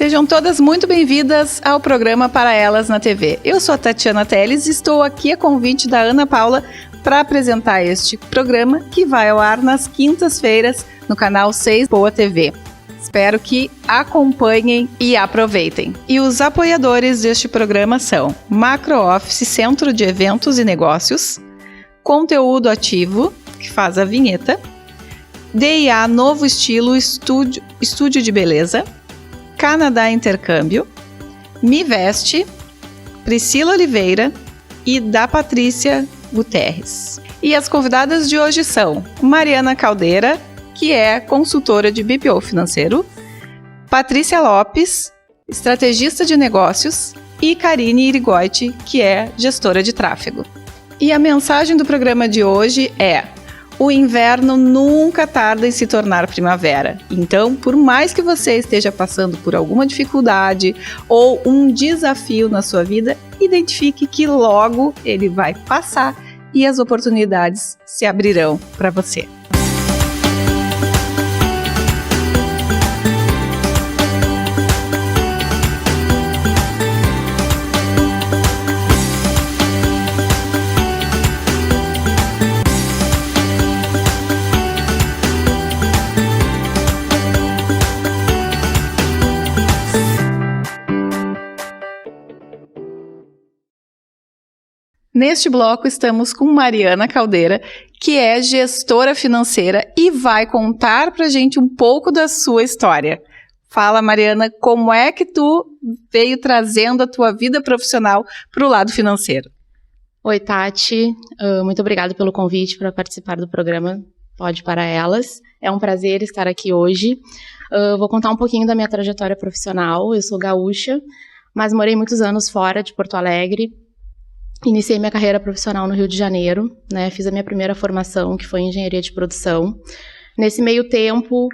Sejam todas muito bem-vindas ao programa Para Elas na TV. Eu sou a Tatiana Teles e estou aqui a convite da Ana Paula para apresentar este programa que vai ao ar nas quintas-feiras no canal 6 Boa TV. Espero que acompanhem e aproveitem. E os apoiadores deste programa são Macro Office, Centro de Eventos e Negócios, Conteúdo Ativo, que faz a vinheta, D&A Novo Estilo Estúdio de Beleza, Canadá Intercâmbio, Me Veste, Priscila Oliveira e da Patrícia Guterres. E as convidadas de hoje são Mariana Caldeira, que é consultora de BPO financeiro, Patrícia Lopes, estrategista de negócios, e Karine Irigoiti, que é gestora de tráfego. E a mensagem do programa de hoje é: o inverno nunca tarda em se tornar primavera. Então, por mais que você esteja passando por alguma dificuldade ou um desafio na sua vida, identifique que logo ele vai passar e as oportunidades se abrirão para você. Neste bloco estamos com Mariana Caldeira, que é gestora financeira e vai contar pra gente um pouco da sua história. Fala, Mariana, como é que tu veio trazendo a tua vida profissional para o lado financeiro? Oi, Tati. Muito obrigada pelo convite para participar do programa Pode Para Elas. É um prazer estar aqui hoje. Vou contar um pouquinho da minha trajetória profissional. Eu sou gaúcha, mas morei muitos anos fora de Porto Alegre. Iniciei minha carreira profissional no Rio de Janeiro, né? Fiz a minha primeira formação, que foi em engenharia de produção. Nesse meio tempo,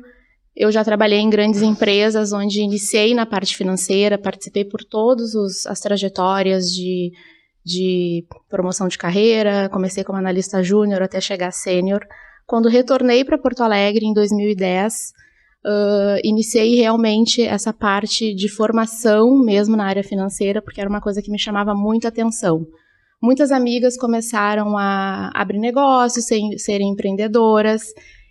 eu já trabalhei em grandes empresas, onde iniciei na parte financeira, participei por todas as trajetórias de promoção de carreira, comecei como analista júnior até chegar sênior. Quando retornei para Porto Alegre em 2010, iniciei realmente essa parte de formação mesmo na área financeira, porque era uma coisa que me chamava muita atenção. Muitas amigas começaram a abrir negócios, serem empreendedoras,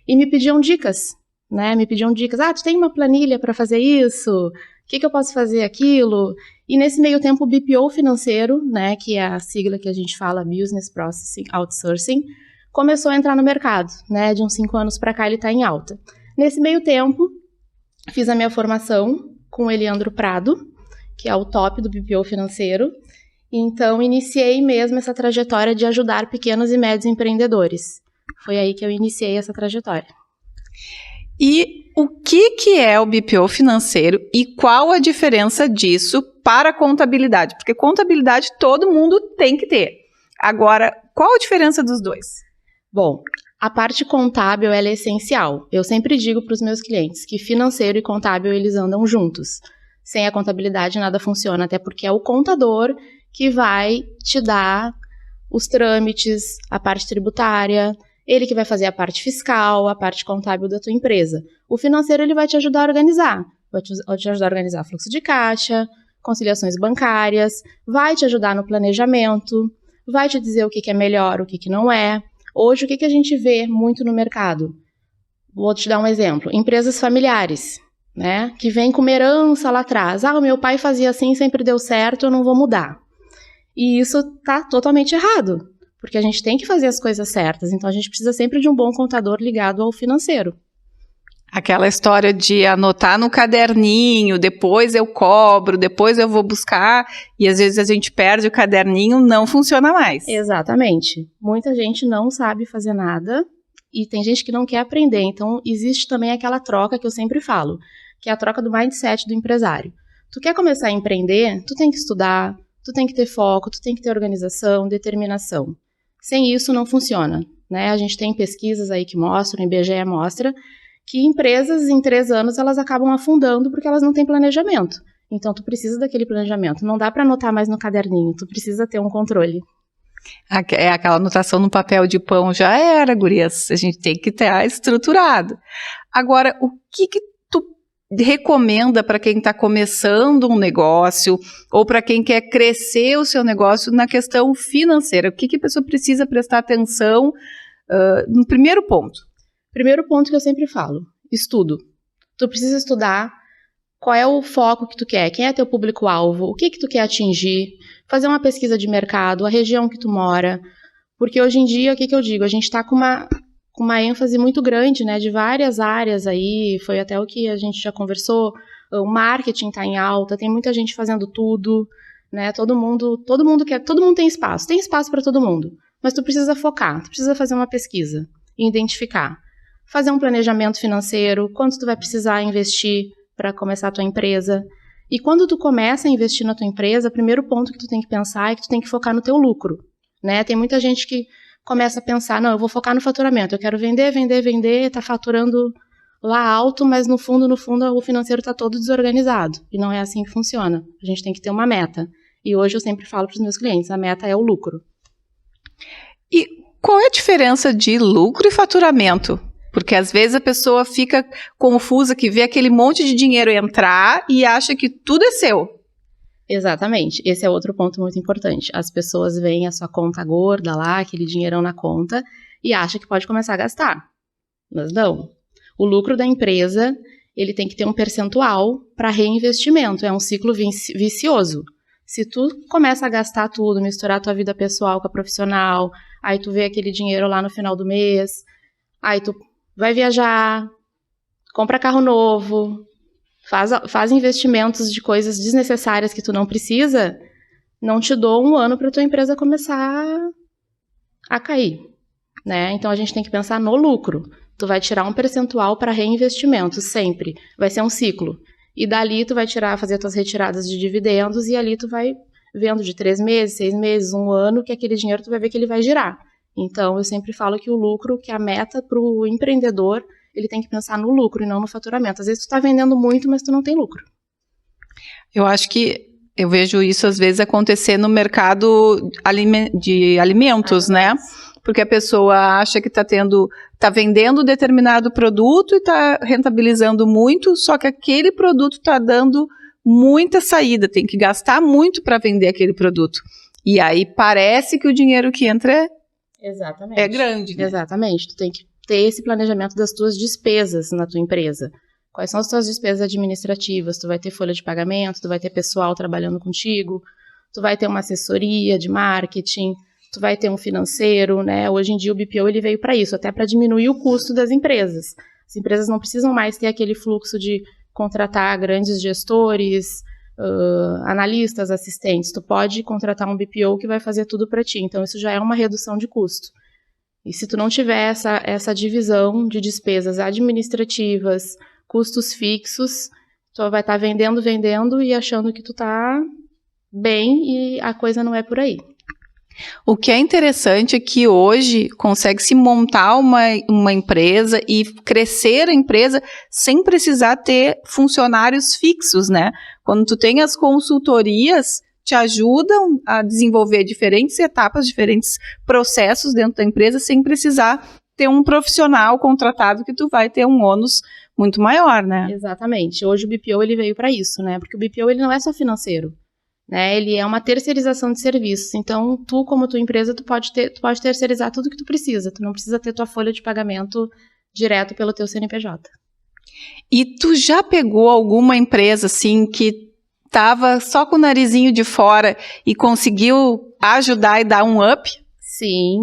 e me pediam dicas, né? Me pediam dicas. Tu tem uma planilha para fazer isso? O que eu posso fazer aquilo? E nesse meio tempo, o BPO financeiro, né, que é a sigla que a gente fala, Business Processing Outsourcing, começou a entrar no mercado, né? De uns 5 anos para cá ele está em alta. Nesse meio tempo, fiz a minha formação com o Eliandro Prado, que é o top do BPO financeiro. Então, iniciei mesmo essa trajetória de ajudar pequenos e médios empreendedores. Foi aí que eu iniciei essa trajetória. E o que é o BPO financeiro e qual a diferença disso para a contabilidade? Porque contabilidade todo mundo tem que ter. Agora, qual a diferença dos dois? Bom, a parte contábil ela é essencial. Eu sempre digo para os meus clientes que financeiro e contábil eles andam juntos. Sem a contabilidade nada funciona, até porque é o contador que vai te dar os trâmites, a parte tributária, ele que vai fazer a parte fiscal, a parte contábil da tua empresa. O financeiro ele vai te ajudar a organizar, vai te ajudar a organizar fluxo de caixa, conciliações bancárias, vai te ajudar no planejamento, vai te dizer o que é melhor, o que não é. Hoje, o que a gente vê muito no mercado? Vou te dar um exemplo. Empresas familiares, né, que vêm com uma herança lá atrás. O meu pai fazia assim, sempre deu certo, eu não vou mudar. E isso está totalmente errado, porque a gente tem que fazer as coisas certas. Então, a gente precisa sempre de um bom contador ligado ao financeiro. Aquela história de anotar no caderninho, depois eu cobro, depois eu vou buscar, e às vezes a gente perde o caderninho, não funciona mais. Exatamente. Muita gente não sabe fazer nada e tem gente que não quer aprender. Então, existe também aquela troca que eu sempre falo, que é a troca do mindset do empresário. Tu quer começar a empreender, tu tem que estudar, tu tem que ter foco, tu tem que ter organização, determinação. Sem isso não funciona, né? A gente tem pesquisas aí que mostram, o IBGE mostra, que empresas em 3 anos elas acabam afundando porque elas não têm planejamento. Então tu precisa daquele planejamento. Não dá para anotar mais no caderninho, tu precisa ter um controle. É aquela anotação no papel de pão já era, gurias. A gente tem que estar estruturado. Agora, o que tu recomenda para quem está começando um negócio ou para quem quer crescer o seu negócio na questão financeira? O que a pessoa precisa prestar atenção no primeiro ponto? Primeiro ponto que eu sempre falo, estudo. Tu precisa estudar qual é o foco que tu quer, quem é teu público-alvo, o que tu quer atingir, fazer uma pesquisa de mercado, a região que tu mora, porque hoje em dia, o que eu digo, a gente está com uma ênfase muito grande, né, de várias áreas aí, foi até o que a gente já conversou, o marketing está em alta, tem muita gente fazendo tudo, né, todo mundo tem espaço para todo mundo, mas tu precisa focar, tu precisa fazer uma pesquisa e identificar, fazer um planejamento financeiro, quanto tu vai precisar investir para começar a tua empresa. E quando tu começa a investir na tua empresa, o primeiro ponto que tu tem que pensar é que tu tem que focar no teu lucro, né? Tem muita gente que começa a pensar, não, eu vou focar no faturamento, eu quero vender, tá faturando lá alto, mas no fundo, o financeiro tá todo desorganizado. E não é assim que funciona. A gente tem que ter uma meta. E hoje eu sempre falo para os meus clientes, a meta é o lucro. E qual é a diferença de lucro e faturamento? Porque às vezes a pessoa fica confusa, que vê aquele monte de dinheiro entrar e acha que tudo é seu. Exatamente. Esse é outro ponto muito importante. As pessoas veem a sua conta gorda lá, aquele dinheirão na conta, e acham que pode começar a gastar. Mas não. O lucro da empresa, ele tem que ter um percentual para reinvestimento. É um ciclo vicioso. Se tu começa a gastar tudo, misturar a tua vida pessoal com a profissional, aí tu vê aquele dinheiro lá no final do mês, aí tu vai viajar, compra carro novo, faz investimentos de coisas desnecessárias que tu não precisa, não te dou um ano para tua empresa começar a cair, né? Então a gente tem que pensar no lucro. Tu vai tirar um percentual para reinvestimento sempre, vai ser um ciclo. E dali tu vai fazer tuas retiradas de dividendos e ali tu vai vendo de 3 meses, 6 meses, 1 ano, que aquele dinheiro tu vai ver que ele vai girar. Então, eu sempre falo que o lucro, que a meta para o empreendedor, ele tem que pensar no lucro e não no faturamento. Às vezes tu está vendendo muito, mas tu não tem lucro. Eu acho que eu vejo isso às vezes acontecer no mercado de alimentos, né? Porque a pessoa acha que está vendendo determinado produto e está rentabilizando muito, só que aquele produto está dando muita saída, tem que gastar muito para vender aquele produto. E aí parece que o dinheiro que entra é grande. Né? Exatamente. Tu tem que ter esse planejamento das tuas despesas na tua empresa. Quais são as tuas despesas administrativas? Tu vai ter folha de pagamento, tu vai ter pessoal trabalhando contigo, tu vai ter uma assessoria de marketing, tu vai ter um financeiro, né? Hoje em dia o BPO ele veio para isso, até para diminuir o custo das empresas. As empresas não precisam mais ter aquele fluxo de contratar grandes gestores, analistas, assistentes. Tu pode contratar um BPO que vai fazer tudo para ti. Então, isso já é uma redução de custo. E se tu não tiver essa divisão de despesas administrativas, custos fixos, tu vai estar vendendo e achando que tu tá bem e a coisa não é por aí. O que é interessante é que hoje consegue-se montar uma empresa e crescer a empresa sem precisar ter funcionários fixos, né? Quando tu tem as consultorias, te ajudam a desenvolver diferentes etapas, diferentes processos dentro da empresa sem precisar ter um profissional contratado que tu vai ter um ônus muito maior, né? Exatamente. Hoje o BPO ele veio para isso, né? Porque o BPO ele não é só financeiro. Né, ele é uma terceirização de serviços. Então, tu, como tua empresa, tu pode terceirizar tudo que tu precisa. Tu não precisa ter tua folha de pagamento direto pelo teu CNPJ. E tu já pegou alguma empresa, assim, que estava só com o narizinho de fora e conseguiu ajudar e dar um up? Sim.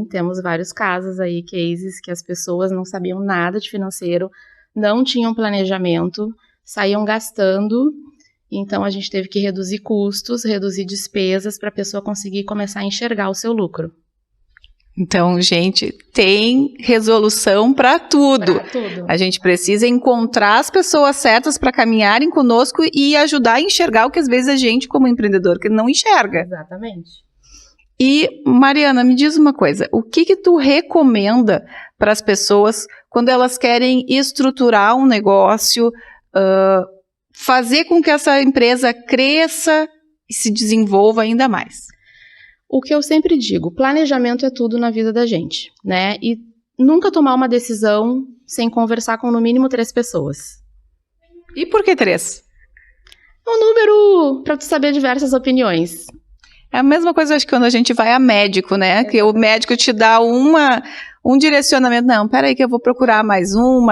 Temos vários casos aí, cases, que as pessoas não sabiam nada de financeiro, não tinham planejamento, saíam gastando. Então, a gente teve que reduzir custos, reduzir despesas para a pessoa conseguir começar a enxergar o seu lucro. Então, gente, tem resolução para tudo. A gente precisa encontrar as pessoas certas para caminharem conosco e ajudar a enxergar o que às vezes a gente, como empreendedor, que não enxerga. Exatamente. E, Mariana, me diz uma coisa, o que tu recomenda para as pessoas quando elas querem estruturar um negócio, fazer com que essa empresa cresça e se desenvolva ainda mais? O que eu sempre digo, planejamento é tudo na vida da gente, né? E nunca tomar uma decisão sem conversar com no mínimo 3 pessoas. E por que 3? É um número para tu saber diversas opiniões. É a mesma coisa, acho que quando a gente vai a médico, né? Que o médico te dá um direcionamento. Não, peraí que eu vou procurar mais um.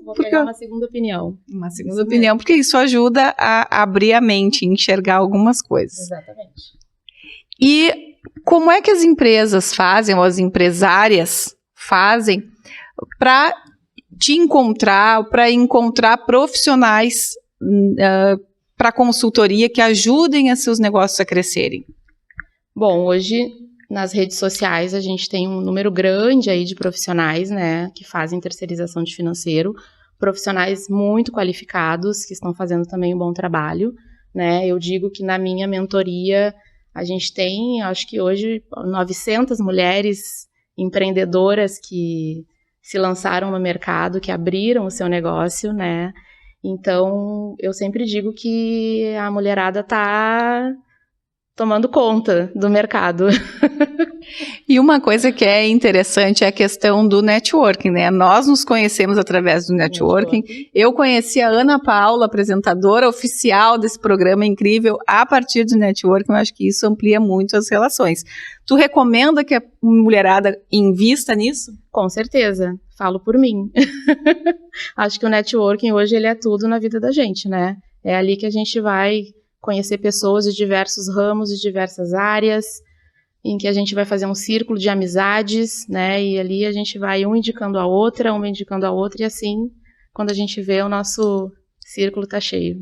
Vou pegar uma segunda opinião. Uma segunda opinião, porque isso ajuda a abrir a mente, enxergar algumas coisas. Exatamente. E como é que as empresas fazem, ou as empresárias fazem, para te encontrar, para encontrar profissionais para consultoria que ajudem a seus negócios a crescerem? Bom, hoje nas redes sociais a gente tem um número grande aí de profissionais, né, que fazem terceirização de financeiro, profissionais muito qualificados que estão fazendo também um bom trabalho, né? Eu digo que na minha mentoria a gente tem, acho que hoje, 900 mulheres empreendedoras que se lançaram no mercado, que abriram o seu negócio, né? Então, eu sempre digo que a mulherada tá tomando conta do mercado. E uma coisa que é interessante é a questão do networking, né? Nós nos conhecemos através do networking. Eu conheci a Ana Paula, apresentadora oficial desse programa incrível, a partir do networking. Eu acho que isso amplia muito as relações. Tu recomenda que a mulherada invista nisso? Com certeza, falo por mim. Acho que o networking hoje ele é tudo na vida da gente, né? É ali que a gente vai conhecer pessoas de diversos ramos, de diversas áreas, em que a gente vai fazer um círculo de amizades, né? E ali a gente vai uma indicando a outra, e assim, quando a gente vê, o nosso círculo tá cheio.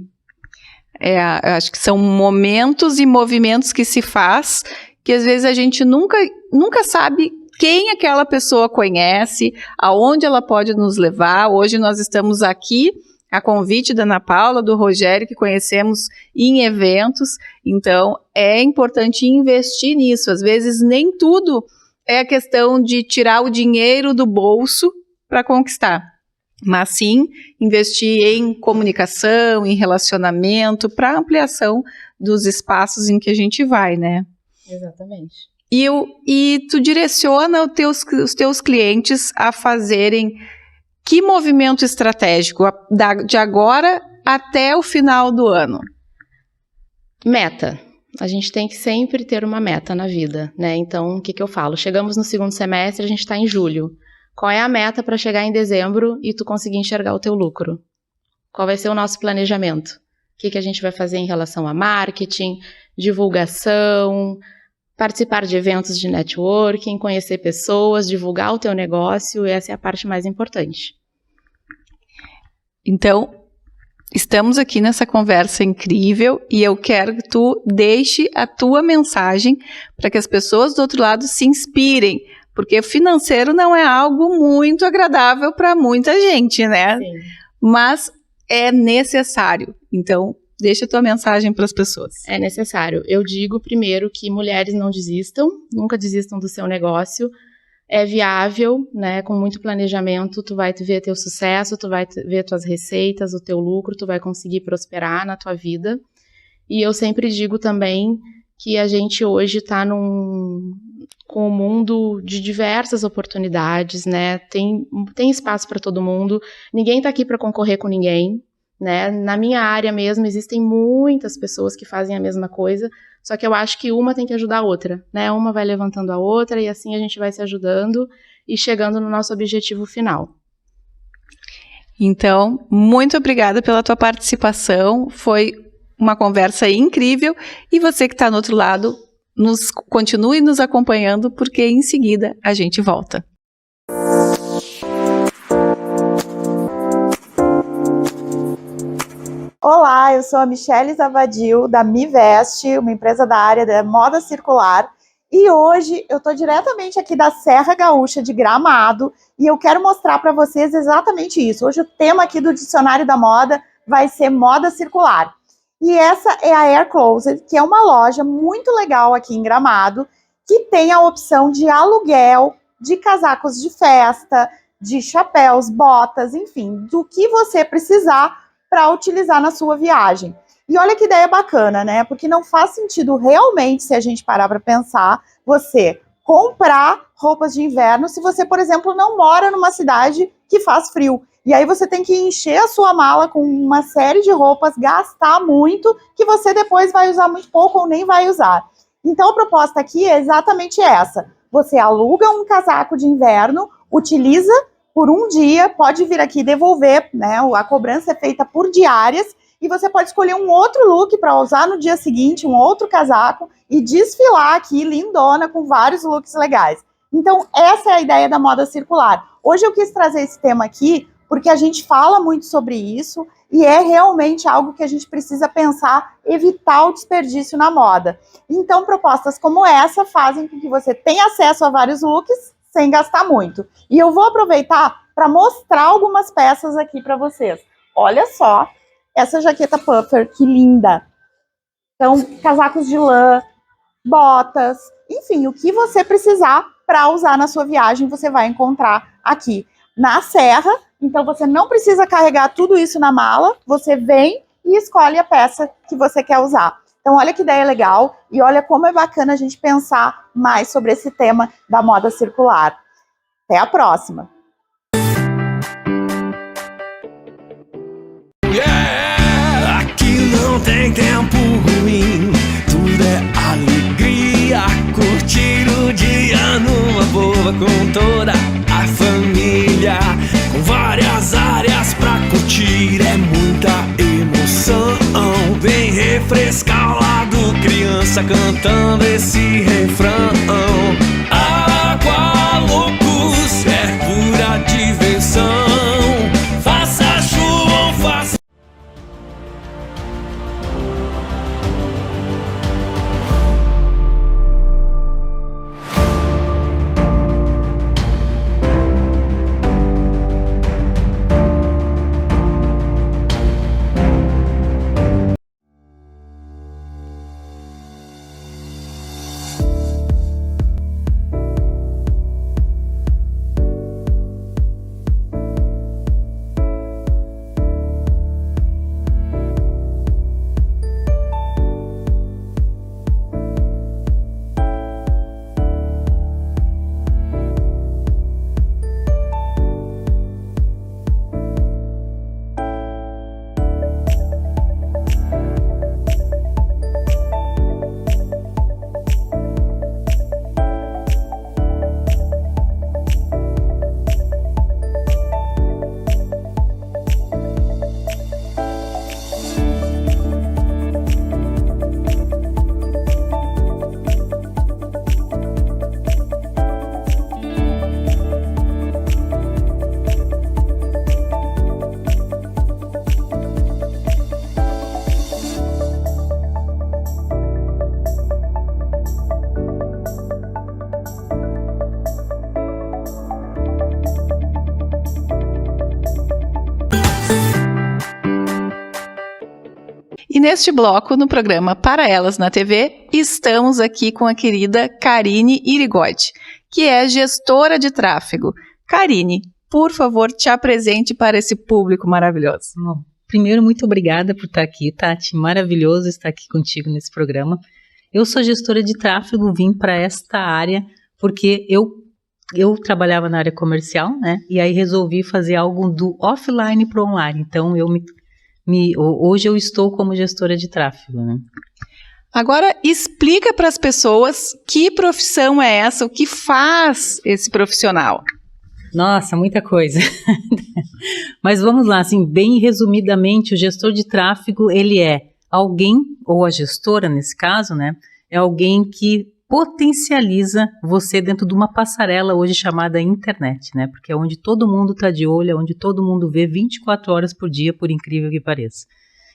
Eu acho que são momentos e movimentos que se faz, que às vezes a gente nunca sabe quem aquela pessoa conhece, aonde ela pode nos levar. Hoje nós estamos aqui a convite da Ana Paula, do Rogério, que conhecemos em eventos. Então, é importante investir nisso. Às vezes, nem tudo é a questão de tirar o dinheiro do bolso para conquistar, mas sim investir em comunicação, em relacionamento, para ampliação dos espaços em que a gente vai, né? Exatamente. E tu direciona os teus clientes a fazerem que movimento estratégico de agora até o final do ano? Meta. A gente tem que sempre ter uma meta na vida, né? Então, o que eu falo? Chegamos no segundo semestre, a gente está em julho. Qual é a meta para chegar em dezembro e tu conseguir enxergar o teu lucro? Qual vai ser o nosso planejamento? O que a gente vai fazer em relação a marketing, divulgação, participar de eventos de networking, conhecer pessoas, divulgar o teu negócio? Essa é a parte mais importante. Então, estamos aqui nessa conversa incrível e eu quero que tu deixe a tua mensagem para que as pessoas do outro lado se inspirem, porque financeiro não é algo muito agradável para muita gente, né? Sim. Mas é necessário. Então, deixa a tua mensagem para as pessoas. É necessário. Eu digo primeiro que mulheres não desistam, nunca desistam do seu negócio. É viável, né? Com muito planejamento, tu vai ver teu sucesso, tu vai ver tuas receitas, o teu lucro, tu vai conseguir prosperar na tua vida. E eu sempre digo também que a gente hoje está com um mundo de diversas oportunidades, né? Tem espaço para todo mundo. Ninguém está aqui para concorrer com ninguém, né? Na minha área mesmo existem muitas pessoas que fazem a mesma coisa. Só que eu acho que uma tem que ajudar a outra, né? Uma vai levantando a outra e assim a gente vai se ajudando e chegando no nosso objetivo final. Então, muito obrigada pela tua participação. Foi uma conversa incrível. E você que está no outro lado, continue nos acompanhando, porque em seguida a gente volta. Olá, eu sou a Michele Zavadil, da Miveste, uma empresa da área da moda circular. E hoje eu estou diretamente aqui da Serra Gaúcha de Gramado e eu quero mostrar para vocês exatamente isso. Hoje o tema aqui do Dicionário da Moda vai ser moda circular. E essa é a Air Closet, que é uma loja muito legal aqui em Gramado, que tem a opção de aluguel de casacos de festa, de chapéus, botas, enfim, do que você precisar para utilizar na sua viagem. E olha que ideia bacana, né? Porque não faz sentido realmente, se a gente parar para pensar, você comprar roupas de inverno se você, por exemplo, não mora numa cidade que faz frio. E aí você tem que encher a sua mala com uma série de roupas, gastar muito, que você depois vai usar muito pouco ou nem vai usar. Então a proposta aqui é exatamente essa. Você aluga um casaco de inverno, utiliza por um dia, pode vir aqui devolver, né? A cobrança é feita por diárias, e você pode escolher um outro look para usar no dia seguinte, um outro casaco, e desfilar aqui lindona com vários looks legais. Então, essa é a ideia da moda circular. Hoje eu quis trazer esse tema aqui, porque a gente fala muito sobre isso, e é realmente algo que a gente precisa pensar, evitar o desperdício na moda. Então, propostas como essa fazem com que você tenha acesso a vários looks, sem gastar muito. E eu vou aproveitar para mostrar algumas peças aqui para vocês. Olha só essa jaqueta puffer, que linda. Então, casacos de lã, botas, enfim, o que você precisar para usar na sua viagem, você vai encontrar aqui na Serra. Então, você não precisa carregar tudo isso na mala, você vem e escolhe a peça que você quer usar. Então, olha que ideia legal e olha como é bacana a gente pensar mais sobre esse tema da moda circular. Até a próxima! Não tem tempo ruim, tudo é alegria. Curtir o dia numa boa com toda a família. Com várias áreas pra curtir, é muita emoção. Vem refrescar o lado, criança cantando esse refrão. Água loucos, é pura diversão. Faça chuva ou faça... E neste bloco, no programa Para Elas na TV, estamos aqui com a querida Karine Irigodi, que é gestora de tráfego. Karine, por favor, te apresente para esse público maravilhoso. Bom, primeiro, muito obrigada por estar aqui, Tati. Maravilhoso estar aqui contigo nesse programa. Eu sou gestora de tráfego, vim para esta área porque eu trabalhava na área comercial, né? E aí resolvi fazer algo do offline para o online. Então, hoje eu estou como gestora de tráfego, né? Agora, explica para as pessoas que profissão é essa, o que faz esse profissional. Nossa, muita coisa. Mas vamos lá, assim, bem resumidamente, o gestor de tráfego, ele é alguém, ou a gestora nesse caso, né? É alguém que potencializa você dentro de uma passarela hoje chamada internet, né? Porque é onde todo mundo está de olho, é onde todo mundo vê 24 horas por dia, por incrível que pareça.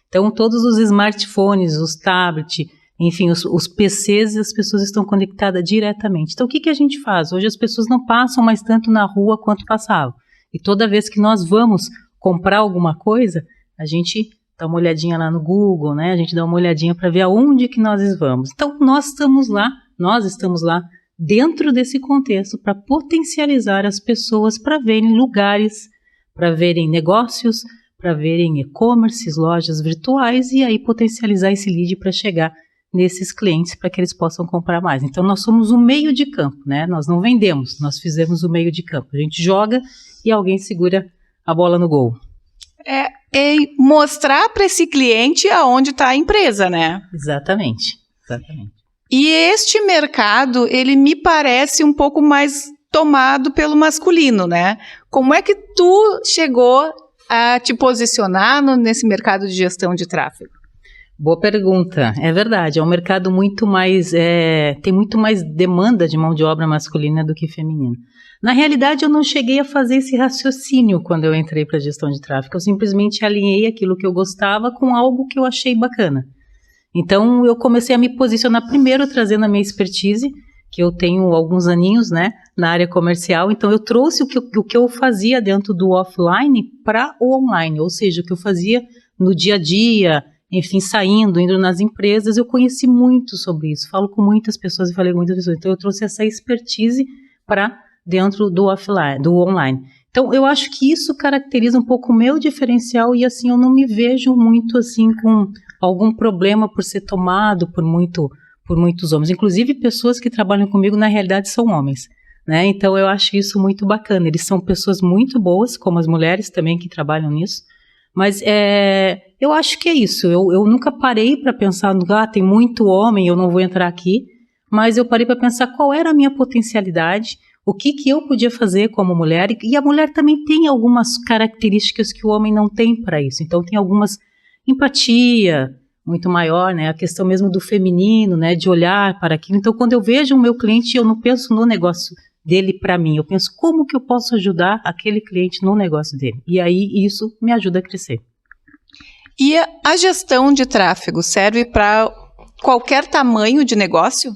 Então, todos os smartphones, os tablets, enfim, os PCs, as pessoas estão conectadas diretamente. Então, o que a gente faz? Hoje as pessoas não passam mais tanto na rua quanto passavam. E toda vez que nós vamos comprar alguma coisa, a gente dá uma olhadinha lá no Google, né? A gente dá uma olhadinha para ver aonde que nós vamos. Então, nós estamos lá dentro desse contexto para potencializar as pessoas para verem lugares, para verem negócios, para verem e-commerces, lojas virtuais e aí potencializar esse lead para chegar nesses clientes para que eles possam comprar mais. Então, nós somos o meio de campo, né? Nós não vendemos, nós fizemos o meio de campo. A gente joga e alguém segura a bola no gol. É mostrar para esse cliente aonde está a empresa, né? Exatamente. E este mercado, ele me parece um pouco mais tomado pelo masculino, né? Como é que tu chegou a te posicionar nesse mercado de gestão de tráfego? Boa pergunta. É verdade, é um mercado muito mais, tem muito mais demanda de mão de obra masculina do que feminina. Na realidade, eu não cheguei a fazer esse raciocínio quando eu entrei para a gestão de tráfego. Eu simplesmente alinhei aquilo que eu gostava com algo que eu achei bacana. Então, eu comecei a me posicionar primeiro trazendo a minha expertise, que eu tenho alguns aninhos, né, na área comercial. Então, eu trouxe o que eu fazia dentro do offline para o online, ou seja, o que eu fazia no dia a dia, enfim, saindo, indo nas empresas. Eu conheci muito sobre isso, falo com muitas pessoas e falei com muitas pessoas. Então, eu trouxe essa expertise para dentro do offline, do online. Então, eu acho que isso caracteriza um pouco o meu diferencial e, assim, eu não me vejo muito, assim, com algum problema por ser tomado por muitos homens. Inclusive, pessoas que trabalham comigo, na realidade, são homens, né? Então, eu acho isso muito bacana. Eles são pessoas muito boas, como as mulheres também que trabalham nisso. Mas eu acho que é isso. Eu nunca parei para pensar, tem muito homem, eu não vou entrar aqui. Mas eu parei para pensar qual era a minha potencialidade, o que eu podia fazer como mulher, e a mulher também tem algumas características que o homem não tem para isso. Então, tem algumas empatia muito maior, né? A questão mesmo do feminino, né? De olhar para aquilo. Então, quando eu vejo o meu cliente, eu não penso no negócio dele para mim, eu penso como que eu posso ajudar aquele cliente no negócio dele. E aí, isso me ajuda a crescer. E a gestão de tráfego serve para qualquer tamanho de negócio?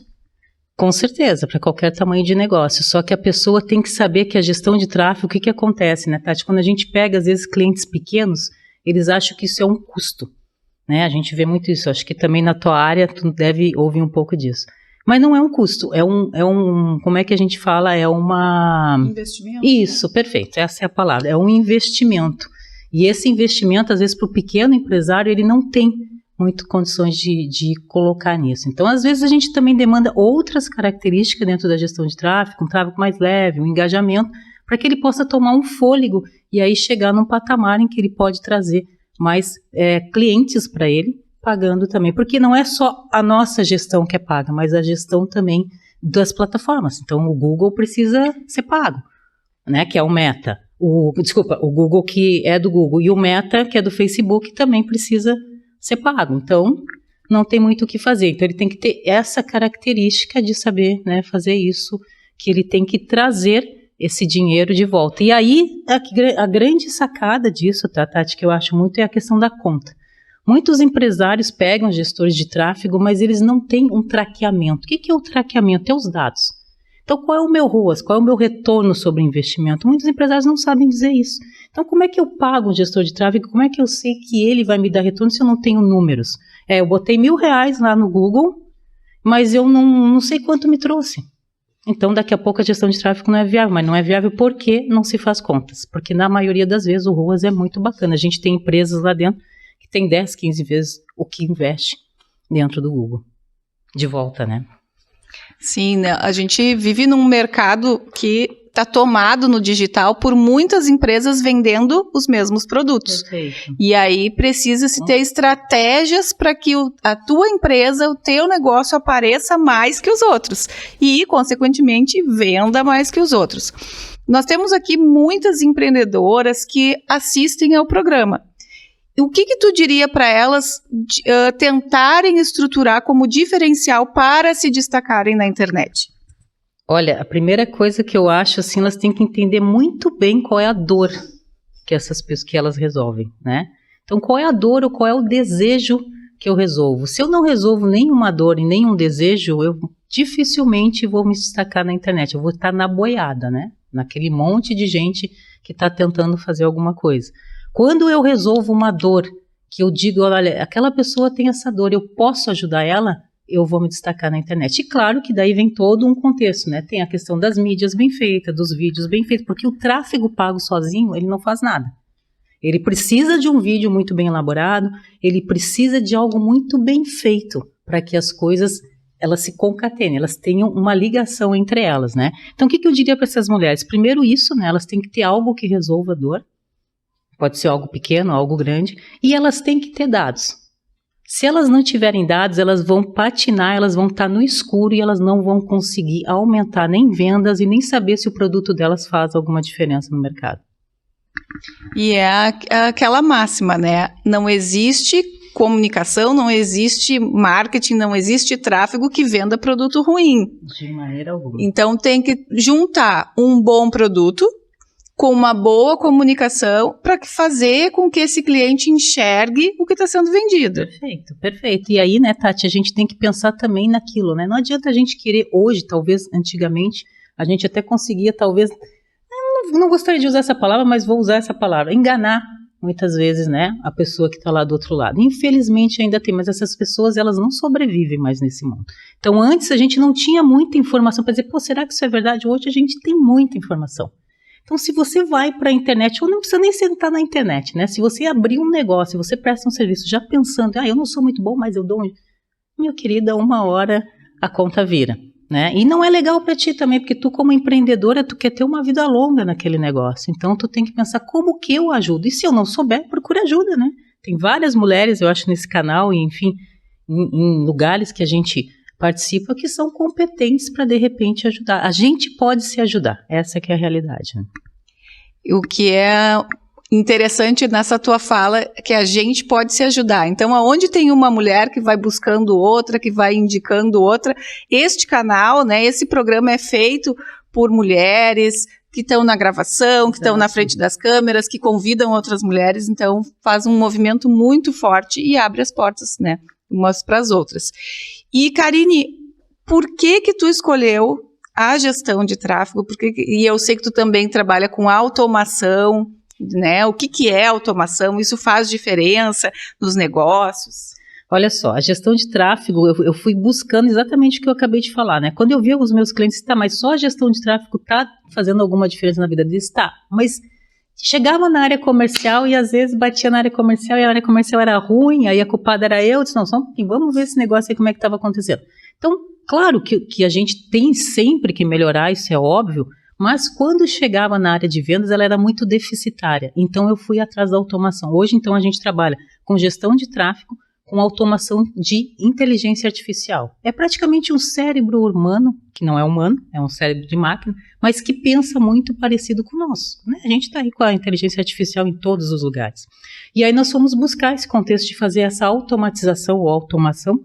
Com certeza, para qualquer tamanho de negócio, só que a pessoa tem que saber que a gestão de tráfego, o que acontece, né, Tati? Quando a gente pega, às vezes, clientes pequenos, eles acham que isso é um custo, né? A gente vê muito isso, acho que também na tua área tu deve ouvir um pouco disso. Mas não é um custo, é um como é que a gente fala? É uma... Investimento. Isso, perfeito, essa é a palavra, é um investimento. E esse investimento, às vezes, para o pequeno empresário, ele não tem muito condições de colocar nisso. Então, às vezes, a gente também demanda outras características dentro da gestão de tráfego, um tráfego mais leve, um engajamento, para que ele possa tomar um fôlego e aí chegar num patamar em que ele pode trazer mais clientes para ele, pagando também. Porque não é só a nossa gestão que é paga, mas a gestão também das plataformas. Então, o Google precisa ser pago, né, que é o Meta. O Google que é do Google e o Meta, que é do Facebook, também precisa ser pago. Então, não tem muito o que fazer. Então, ele tem que ter essa característica de saber, né, fazer isso, que ele tem que trazer esse dinheiro de volta. E aí, a grande sacada disso, tá, Tati, que eu acho muito, é a questão da conta. Muitos empresários pegam gestores de tráfego, mas eles não têm um traqueamento. O que é o traqueamento? É os dados. Então, qual é o meu ROAS? Qual é o meu retorno sobre o investimento? Muitos empresários não sabem dizer isso. Então, como é que eu pago um gestor de tráfego? Como é que eu sei que ele vai me dar retorno se eu não tenho números? Eu botei R$1.000 lá no Google, mas eu não sei quanto me trouxe. Então, daqui a pouco a gestão de tráfego não é viável. Mas não é viável porque não se faz contas. Porque na maioria das vezes o ROAS é muito bacana. A gente tem empresas lá dentro que tem 10, 15 vezes o que investe dentro do Google. De volta, né? Sim, né? A gente vive num mercado que está tomado no digital por muitas empresas vendendo os mesmos produtos. Perfeito. E aí precisa-se ter estratégias para que a tua empresa, o teu negócio apareça mais que os outros e, consequentemente, venda mais que os outros. Nós temos aqui muitas empreendedoras que assistem ao programa. O que tu diria para elas tentarem estruturar como diferencial para se destacarem na internet? Olha, a primeira coisa que eu acho, assim, elas têm que entender muito bem qual é a dor que elas resolvem, né? Então, qual é a dor ou qual é o desejo que eu resolvo? Se eu não resolvo nenhuma dor e nenhum desejo, eu dificilmente vou me destacar na internet. Eu vou estar na boiada, né? Naquele monte de gente que está tentando fazer alguma coisa. Quando eu resolvo uma dor, que eu digo, olha, aquela pessoa tem essa dor, eu posso ajudar ela, eu vou me destacar na internet. E claro que daí vem todo um contexto, né? Tem a questão das mídias bem feitas, dos vídeos bem feitos, porque o tráfego pago sozinho, ele não faz nada. Ele precisa de um vídeo muito bem elaborado, ele precisa de algo muito bem feito, para que as coisas, elas se concatenem, elas tenham uma ligação entre elas, né? Então, o que eu diria para essas mulheres? Primeiro isso, né? Elas têm que ter algo que resolva a dor. pode ser algo pequeno, algo grande, e elas têm que ter dados. Se elas não tiverem dados, elas vão patinar, elas vão estar no escuro e elas não vão conseguir aumentar nem vendas e nem saber se o produto delas faz alguma diferença no mercado. E é aquela máxima, né? Não existe comunicação, não existe marketing, não existe tráfego que venda produto ruim. De maneira alguma. Então tem que juntar um bom produto com uma boa comunicação para fazer com que esse cliente enxergue o que está sendo vendido. Perfeito, perfeito. E aí, né, Tati, a gente tem que pensar também naquilo, né? Não adianta a gente querer hoje, talvez antigamente, a gente até conseguia, talvez, não gostaria de usar essa palavra, mas vou usar essa palavra, enganar muitas vezes, né, a pessoa que está lá do outro lado. Infelizmente ainda tem, mas essas pessoas, elas não sobrevivem mais nesse mundo. Então, antes a gente não tinha muita informação para dizer, pô, será que isso é verdade? Hoje a gente tem muita informação. Então, se você vai para a internet, ou não precisa nem sentar na internet, né? Se você abrir um negócio, se você presta um serviço já pensando, eu não sou muito bom, mas eu dou Meu querida, 1 hora a conta vira, né? E não é legal para ti também, porque tu como empreendedora, tu quer ter uma vida longa naquele negócio. Então, tu tem que pensar como que eu ajudo. E se eu não souber, procura ajuda, né? Tem várias mulheres, eu acho, nesse canal, e enfim, em lugares que a gente participa, que são competentes para, de repente, ajudar. A gente pode se ajudar, essa que é a realidade. Né? O que é interessante nessa tua fala é que a gente pode se ajudar. Então, aonde tem uma mulher que vai buscando outra, que vai indicando outra, este canal, né, esse programa é feito por mulheres que estão na gravação, que estão na frente das câmeras, que convidam outras mulheres, então faz um movimento muito forte e abre as portas, né, umas para as outras. E, Karine, por que tu escolheu a gestão de tráfego? E eu sei que tu também trabalha com automação, né? O que é automação? Isso faz diferença nos negócios? Olha só, a gestão de tráfego, eu fui buscando exatamente o que eu acabei de falar, né? Quando eu via os meus clientes, mas só a gestão de tráfego está fazendo alguma diferença na vida deles? Tá, mas chegava na área comercial e às vezes batia na área comercial e a área comercial era ruim, aí a culpada era eu, disse, não, só um pouquinho, vamos ver esse negócio aí, como é que estava acontecendo. Então, claro que a gente tem sempre que melhorar, isso é óbvio, mas quando chegava na área de vendas, ela era muito deficitária, então eu fui atrás da automação. Hoje, então, a gente trabalha com gestão de tráfego, com automação de inteligência artificial. É praticamente um cérebro humano, que não é humano, é um cérebro de máquina, mas que pensa muito parecido com o nosso. Né? A gente está aí com a inteligência artificial em todos os lugares. E aí nós fomos buscar esse contexto de fazer essa automatização ou automação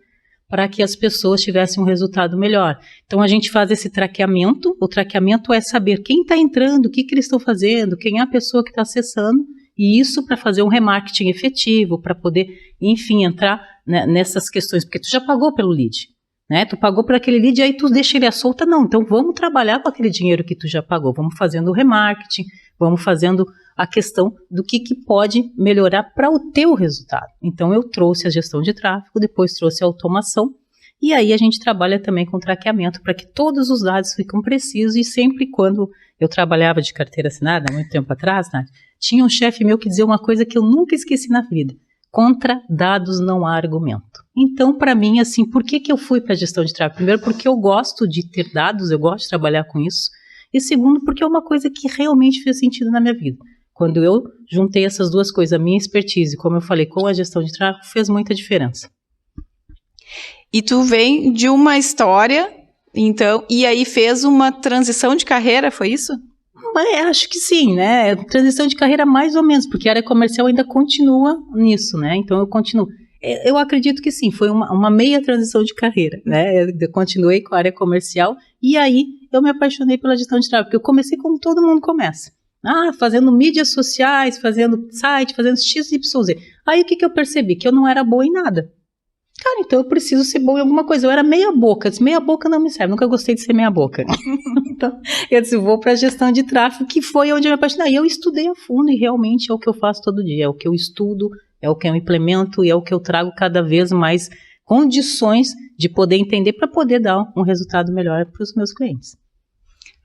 para que as pessoas tivessem um resultado melhor. Então a gente faz esse traqueamento. O traqueamento é saber quem está entrando, o que eles estão fazendo, quem é a pessoa que está acessando, e isso para fazer um remarketing efetivo, para poder, enfim, entrar, né, nessas questões, porque tu já pagou pelo lead, né? Tu pagou por aquele lead e aí tu deixa ele à solta, não. Então vamos trabalhar com aquele dinheiro que tu já pagou, vamos fazendo o remarketing, vamos fazendo a questão do que pode melhorar para o teu resultado. Então eu trouxe a gestão de tráfego, depois trouxe a automação, e aí a gente trabalha também com traqueamento para que todos os dados fiquem precisos. E sempre quando eu trabalhava de carteira assinada, há muito tempo atrás, Nath, tinha um chefe meu que dizia uma coisa que eu nunca esqueci na vida: contra dados não há argumento. Então, para mim, assim, por que eu fui para a gestão de tráfego? Primeiro, porque eu gosto de ter dados, eu gosto de trabalhar com isso. E segundo, porque é uma coisa que realmente fez sentido na minha vida. Quando eu juntei essas duas coisas, a minha expertise, como eu falei, com a gestão de tráfego, fez muita diferença. E tu vem de uma história, então, e aí fez uma transição de carreira, foi isso? Acho que sim, né? Transição de carreira mais ou menos, porque a área comercial ainda continua nisso, né? Então eu continuo. Eu acredito que sim, foi uma meia transição de carreira, né? Eu continuei com a área comercial e aí eu me apaixonei pela gestão de tráfego, porque eu comecei como todo mundo começa. Fazendo mídias sociais, fazendo site, fazendo XYZ. Aí o que eu percebi? Que eu não era boa em nada. Cara, então eu preciso ser bom em alguma coisa. Eu era meia boca, disse, meia boca não me serve, nunca gostei de ser meia boca. Então, eu disse, vou para a gestão de tráfego, que foi onde eu me apaixonei. E eu estudei a fundo e realmente é o que eu faço todo dia, é o que eu estudo, é o que eu implemento e é o que eu trago cada vez mais condições de poder entender para poder dar um resultado melhor para os meus clientes.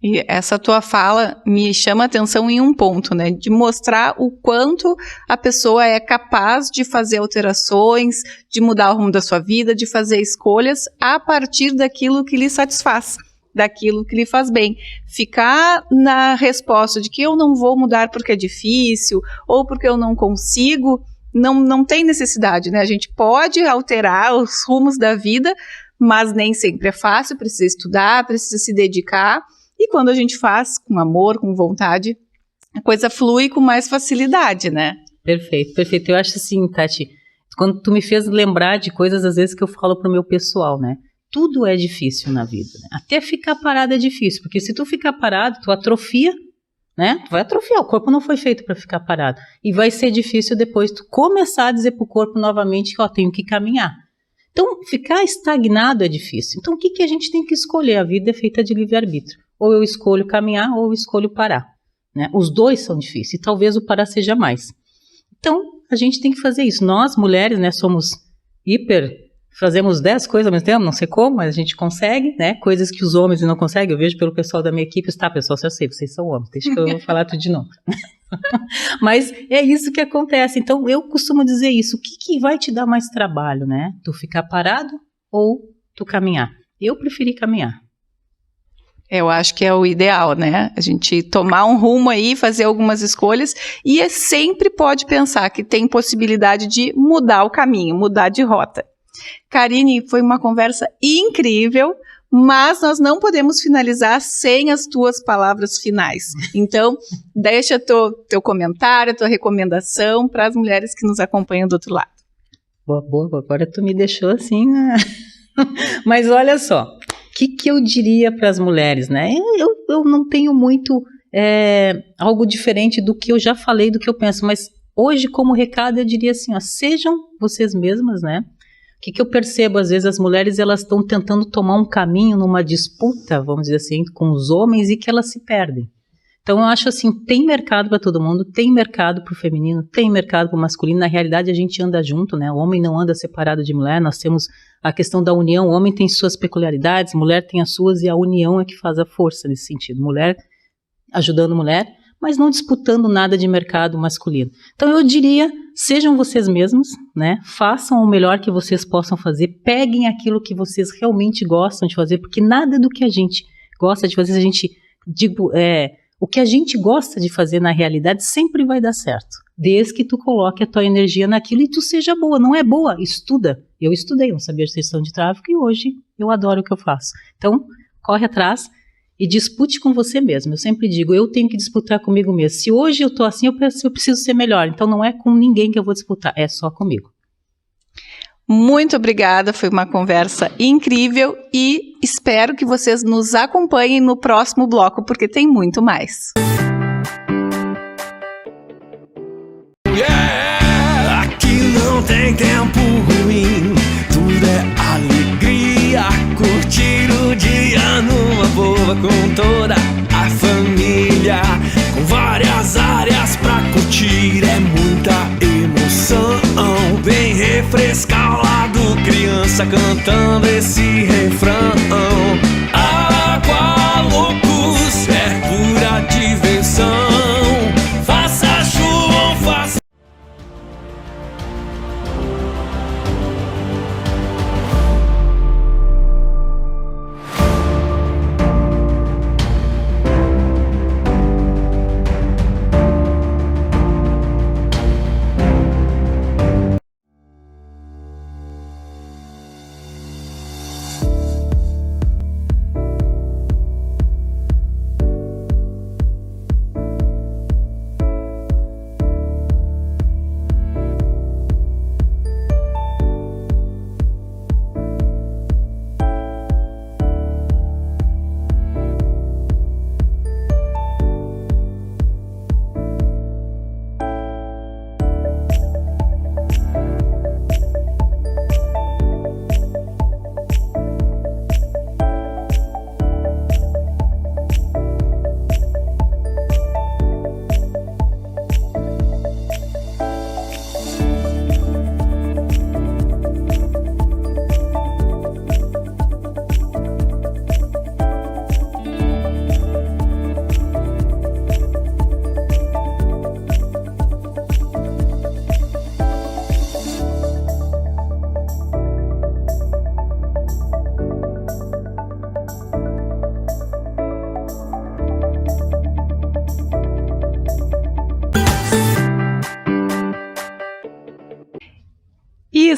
E essa tua fala me chama a atenção em um ponto, né? De mostrar o quanto a pessoa é capaz de fazer alterações, de mudar o rumo da sua vida, de fazer escolhas a partir daquilo que lhe satisfaz, daquilo que lhe faz bem. Ficar na resposta de que eu não vou mudar porque é difícil ou porque eu não consigo, não tem necessidade, né? A gente pode alterar os rumos da vida, mas nem sempre é fácil, precisa estudar, precisa se dedicar, e quando a gente faz com amor, com vontade, a coisa flui com mais facilidade, né? Perfeito, perfeito. Eu acho assim, Tati, quando tu me fez lembrar de coisas às vezes que eu falo pro meu pessoal, né? Tudo é difícil na vida, né? Até ficar parado é difícil, porque se tu ficar parado, tu atrofia, né? Tu vai atrofiar, o corpo não foi feito para ficar parado. E vai ser difícil depois tu começar a dizer pro corpo novamente que, ó, tenho que caminhar. Então, ficar estagnado é difícil. Então, o que a gente tem que escolher? A vida é feita de livre-arbítrio. Ou eu escolho caminhar, ou eu escolho parar, né? Os dois são difíceis, e talvez o parar seja mais. Então, a gente tem que fazer isso. Nós, mulheres, né, somos fazemos 10 coisas ao mesmo tempo, não sei como, mas a gente consegue, né? Coisas que os homens não conseguem. Eu vejo pelo pessoal da minha equipe, tá, pessoal, eu sei, vocês são homens, deixa que eu vou falar tudo de novo. Mas é isso que acontece. Então, eu costumo dizer isso. O que vai te dar mais trabalho, né? Tu ficar parado ou tu caminhar? Eu preferi caminhar. Eu acho que é o ideal, né? A gente tomar um rumo aí, fazer algumas escolhas, e sempre pode pensar que tem possibilidade de mudar o caminho, mudar de rota. Karine, foi uma conversa incrível, mas nós não podemos finalizar sem as tuas palavras finais. Então, deixa teu comentário, tua recomendação para as mulheres que nos acompanham do outro lado. Boa, agora tu me deixou assim, né? Mas olha só, o que eu diria para as mulheres, né? Eu não tenho muito algo diferente do que eu já falei, do que eu penso, mas hoje, como recado, eu diria assim, ó, sejam vocês mesmas, né? O que eu percebo, às vezes, as mulheres, elas estão tentando tomar um caminho numa disputa, vamos dizer assim, com os homens, e que elas se perdem. Então, eu acho assim, tem mercado para todo mundo, tem mercado para o feminino, tem mercado para o masculino. Na realidade, a gente anda junto, né? O homem não anda separado de mulher, nós temos a questão da união. O homem tem suas peculiaridades, mulher tem as suas, e a união é que faz a força nesse sentido. Mulher ajudando mulher, mas não disputando nada de mercado masculino. Então, eu diria, sejam vocês mesmos, né? Façam o melhor que vocês possam fazer, peguem aquilo que vocês realmente gostam de fazer, porque nada do que a gente gosta de fazer, o que a gente gosta de fazer na realidade sempre vai dar certo, desde que tu coloque a tua energia naquilo e tu seja boa. Não é boa? Estuda. Eu estudei, não sabia de gestão de tráfego, e hoje eu adoro o que eu faço. Então, corre atrás e dispute com você mesmo. Eu sempre digo, eu tenho que disputar comigo mesmo. Se hoje eu tô assim, eu preciso ser melhor. Então não é com ninguém que eu vou disputar, é só comigo. Muito obrigada, foi uma conversa incrível e espero que vocês nos acompanhem no próximo bloco, porque tem muito mais. Yeah, aqui não tem tempo ruim, tudo é alegria, curtir o dia numa boa com toda a família, com várias áreas pra curtir, é muita emoção. Vem refrescar o lado, criança cantando esse refrão. Água loucos, é pura diversão. Faça chuva ou faça...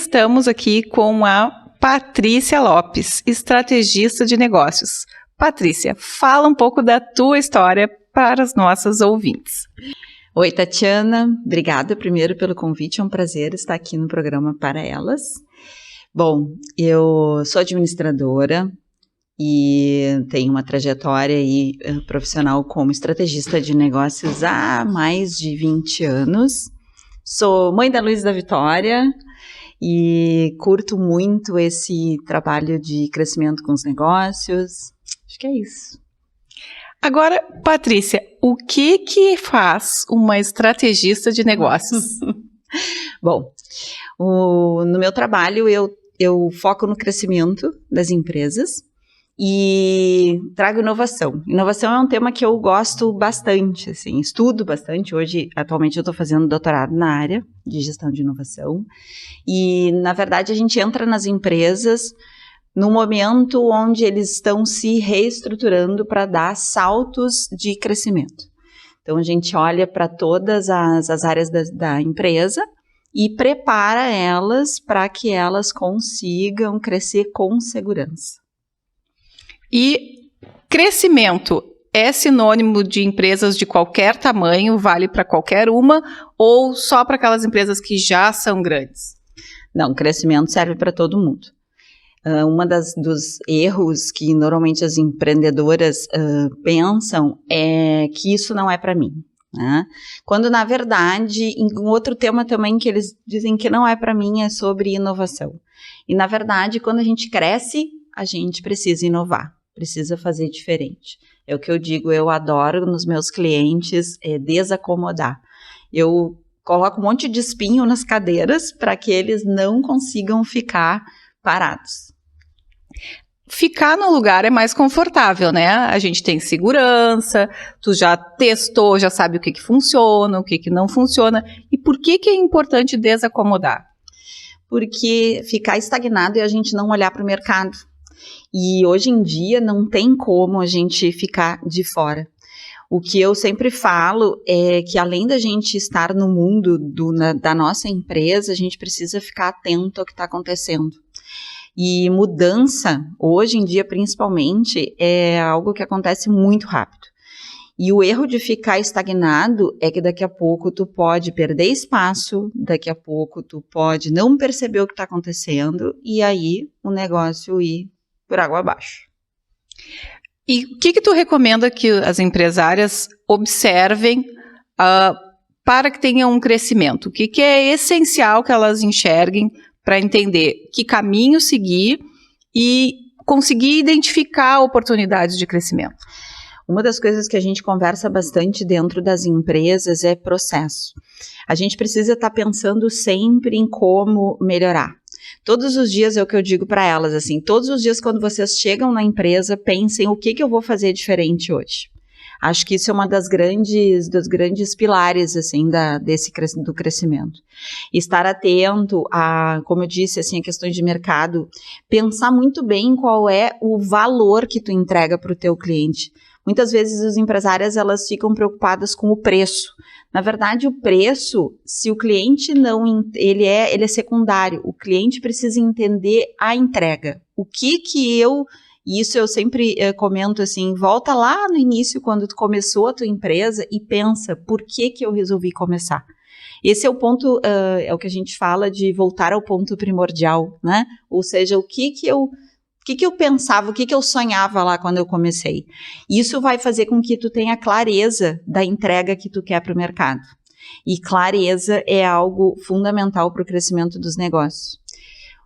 estamos aqui com a Patrícia Lopes, estrategista de negócios. Patrícia, fala um pouco da tua história para os nossos ouvintes. Oi, Tatiana. Obrigada primeiro pelo convite. É um prazer estar aqui no programa Para Elas. Bom, eu sou administradora e tenho uma trajetória aí, profissional como estrategista de negócios há mais de 20 anos. Sou mãe da Luiz da Vitória e curto muito esse trabalho de crescimento com os negócios. Acho que é isso. Agora, Patrícia, o que faz uma estrategista de negócios? Bom, no meu trabalho eu foco no crescimento das empresas e trago inovação. Inovação é um tema que eu gosto bastante, assim, estudo bastante. Hoje, atualmente, eu estou fazendo doutorado na área de gestão de inovação. E, na verdade, a gente entra nas empresas no momento onde eles estão se reestruturando para dar saltos de crescimento. Então, a gente olha para todas as áreas da empresa e prepara elas para que elas consigam crescer com segurança. E crescimento é sinônimo de empresas de qualquer tamanho, vale para qualquer uma, ou só para aquelas empresas que já são grandes? Não, crescimento serve para todo mundo. Dos erros que normalmente as empreendedoras pensam é que isso não é para mim, né? Quando, na verdade, em outro tema também que eles dizem que não é para mim é sobre inovação. E, na verdade, quando a gente cresce, a gente precisa inovar, precisa fazer diferente. É o que eu digo, eu adoro nos meus clientes desacomodar. Eu coloco um monte de espinho nas cadeiras para que eles não consigam ficar parados. Ficar no lugar é mais confortável, né? A gente tem segurança, tu já testou, já sabe o que funciona, o que não funciona. E por que é importante desacomodar? Porque ficar estagnado é a gente não olhar para o mercado. E hoje em dia não tem como a gente ficar de fora. O que eu sempre falo é que além da gente estar no mundo da nossa empresa, a gente precisa ficar atento ao que está acontecendo. E mudança, hoje em dia principalmente, é algo que acontece muito rápido. E o erro de ficar estagnado é que daqui a pouco tu pode perder espaço, daqui a pouco tu pode não perceber o que está acontecendo e aí o negócio ir por água abaixo. E o que tu recomenda que as empresárias observem para que tenham um crescimento? O que é essencial que elas enxerguem para entender que caminho seguir e conseguir identificar oportunidades de crescimento? Uma das coisas que a gente conversa bastante dentro das empresas é processo. A gente precisa estar pensando sempre em como melhorar. Todos os dias é o que eu digo para elas, assim, todos os dias quando vocês chegam na empresa, pensem o que eu vou fazer diferente hoje. Acho que isso é uma dos grandes pilares, assim, do crescimento. Estar atento a, como eu disse, assim, a questões de mercado, pensar muito bem qual é o valor que tu entrega para o teu cliente. Muitas vezes as empresárias, elas ficam preocupadas com o preço. Na verdade, o preço, se o cliente não, ele é secundário. O cliente precisa entender a entrega. E isso eu sempre comento assim, volta lá no início, quando tu começou a tua empresa e pensa, por que eu resolvi começar? Esse é o ponto, é o que a gente fala de voltar ao ponto primordial, né? Ou seja, o que eu pensava, o que eu sonhava lá quando eu comecei. Isso vai fazer com que tu tenha clareza da entrega que tu quer para o mercado. E clareza é algo fundamental para o crescimento dos negócios.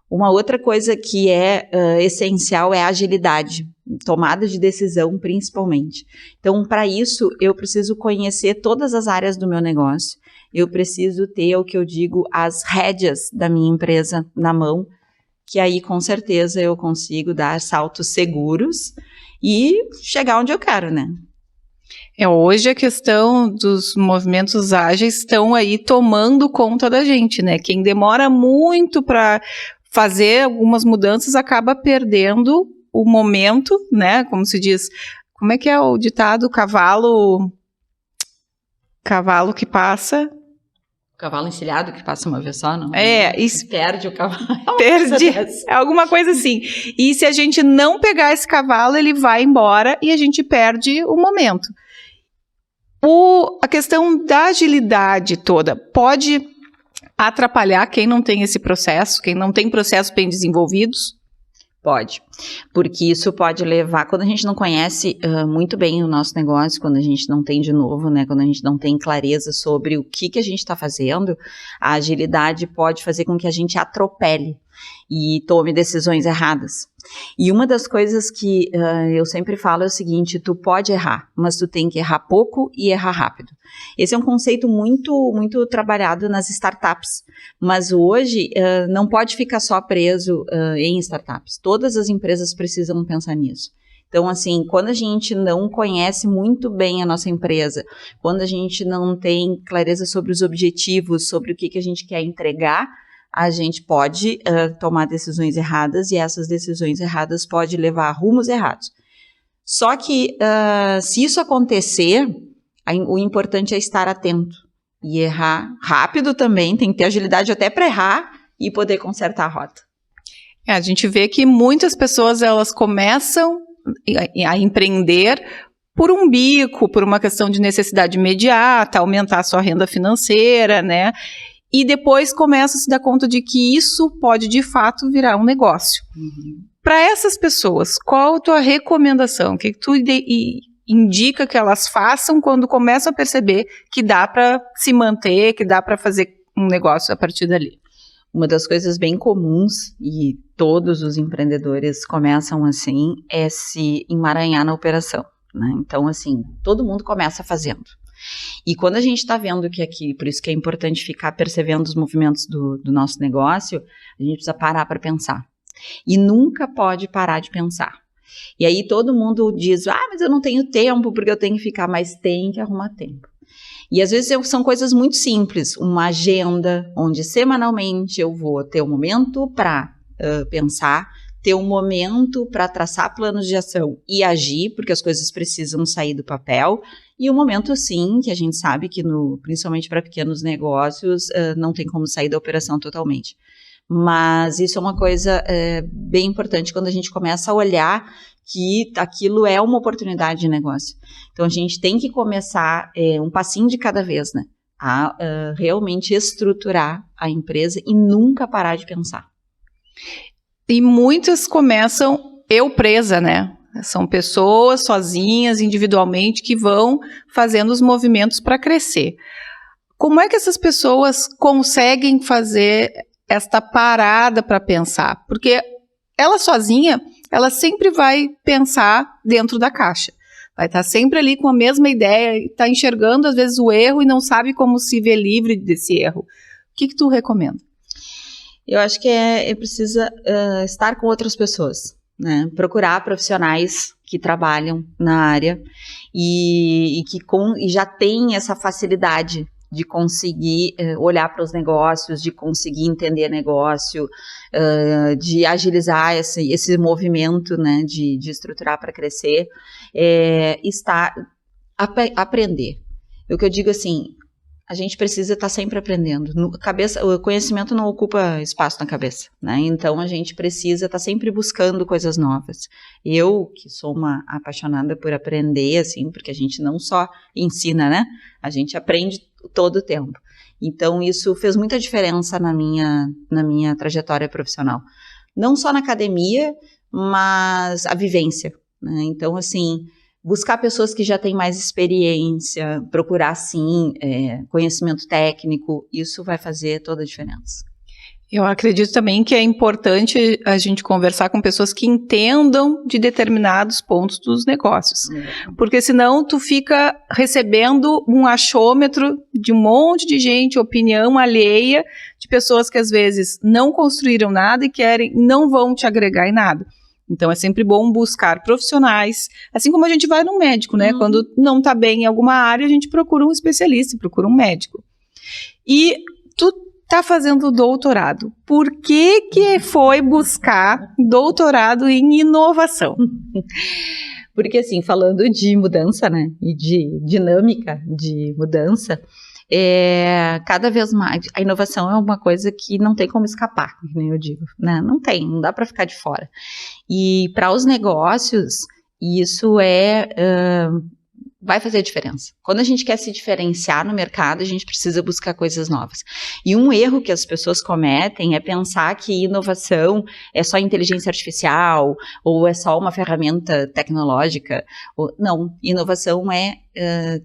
Uma outra coisa que é essencial é a agilidade, tomada de decisão principalmente. Então, para isso, eu preciso conhecer todas as áreas do meu negócio. Eu preciso ter, o que eu digo, as rédeas da minha empresa na mão, que aí, com certeza, eu consigo dar saltos seguros e chegar onde eu quero, né? Hoje a questão dos movimentos ágeis estão aí tomando conta da gente, né? Quem demora muito para fazer algumas mudanças acaba perdendo o momento, né? Como se diz, como é que é o ditado? Cavalo que passa... cavalo encilhado que passa uma vez só, não? Isso Perde o cavalo. perde, é alguma coisa assim. E se a gente não pegar esse cavalo, ele vai embora e a gente perde o momento. A questão da agilidade toda pode atrapalhar quem não tem esse processo, quem não tem processos bem desenvolvidos? Pode, porque isso pode levar, quando a gente não conhece muito bem o nosso negócio, quando a gente não tem de novo, né, quando a gente não tem clareza sobre o que a gente está fazendo, a agilidade pode fazer com que a gente atropele e tome decisões erradas. E uma das coisas que eu sempre falo é o seguinte, tu pode errar, mas tu tem que errar pouco e errar rápido. Esse é um conceito muito trabalhado nas startups, mas hoje não pode ficar só preso em startups. Todas as empresas precisam pensar nisso. Então, assim, quando a gente não conhece muito bem a nossa empresa, quando a gente não tem clareza sobre os objetivos, sobre o que a gente quer entregar, a gente pode tomar decisões erradas e essas decisões erradas podem levar a rumos errados. Só que, se isso acontecer, o importante é estar atento e errar rápido também, tem que ter agilidade até para errar e poder consertar a rota. A gente vê que muitas pessoas elas começam a empreender por um bico, por uma questão de necessidade imediata, aumentar a sua renda financeira, né? E depois começa a se dar conta de que isso pode, de fato, virar um negócio. Para essas pessoas, qual a tua recomendação? O que tu indica que elas façam quando começam a perceber que dá para se manter, que dá para fazer um negócio a partir dali? Uma das coisas bem comuns, e todos os empreendedores começam assim, é se emaranhar na operação, né? Então, assim, todo mundo começa fazendo. E quando a gente está vendo que aqui, por isso que é importante ficar percebendo os movimentos do nosso negócio, a gente precisa parar para pensar. E nunca pode parar de pensar. E aí todo mundo diz, mas eu não tenho tempo porque eu tenho que ficar, mas tem que arrumar tempo. E às vezes são coisas muito simples, uma agenda onde semanalmente eu vou ter um momento para pensar, ter um momento para traçar planos de ação e agir, porque as coisas precisam sair do papel, e um momento, sim, que a gente sabe que, principalmente para pequenos negócios, não tem como sair da operação totalmente. Mas isso é uma coisa bem importante quando a gente começa a olhar que aquilo é uma oportunidade de negócio. Então, a gente tem que começar um passinho de cada vez, né? A realmente estruturar a empresa e nunca parar de pensar. E muitas começam presa, né? São pessoas sozinhas, individualmente, que vão fazendo os movimentos para crescer. Como é que essas pessoas conseguem fazer esta parada para pensar? Porque ela sozinha, ela sempre vai pensar dentro da caixa. Vai estar sempre ali com a mesma ideia, está enxergando às vezes o erro e não sabe como se ver livre desse erro. O que tu recomenda? Eu acho que precisa estar com outras pessoas, né? Procurar profissionais que trabalham na área e que já tem essa facilidade de conseguir olhar para os negócios, de conseguir entender negócio, de agilizar esse movimento, né, de estruturar para crescer, aprender. O que eu digo assim, a gente precisa estar sempre aprendendo. O conhecimento não ocupa espaço na cabeça, né? Então a gente precisa estar sempre buscando coisas novas. Eu, que sou uma apaixonada por aprender, assim, porque a gente não só ensina, né? A gente aprende todo o tempo. Então isso fez muita diferença na minha trajetória profissional. Não só na academia, mas a vivência, né? Então, assim, buscar pessoas que já têm mais experiência, procurar, sim, conhecimento técnico, isso vai fazer toda a diferença. Eu acredito também que é importante a gente conversar com pessoas que entendam de determinados pontos dos negócios. Porque senão tu fica recebendo um achômetro de um monte de gente, opinião alheia, de pessoas que às vezes não construíram nada e não vão te agregar em nada. Então, é sempre bom buscar profissionais, assim como a gente vai no médico, né? Quando não está bem em alguma área, a gente procura um especialista, procura um médico. E tu está fazendo doutorado. Por que foi buscar doutorado em inovação? Porque, assim, falando de mudança, né? E de dinâmica de mudança, cada vez mais, a inovação é uma coisa que não tem como escapar, que nem eu digo, né? Não dá para ficar de fora. E para os negócios, isso vai fazer diferença. Quando a gente quer se diferenciar no mercado, a gente precisa buscar coisas novas. E um erro que as pessoas cometem é pensar que inovação é só inteligência artificial, ou é só uma ferramenta tecnológica. Não, inovação é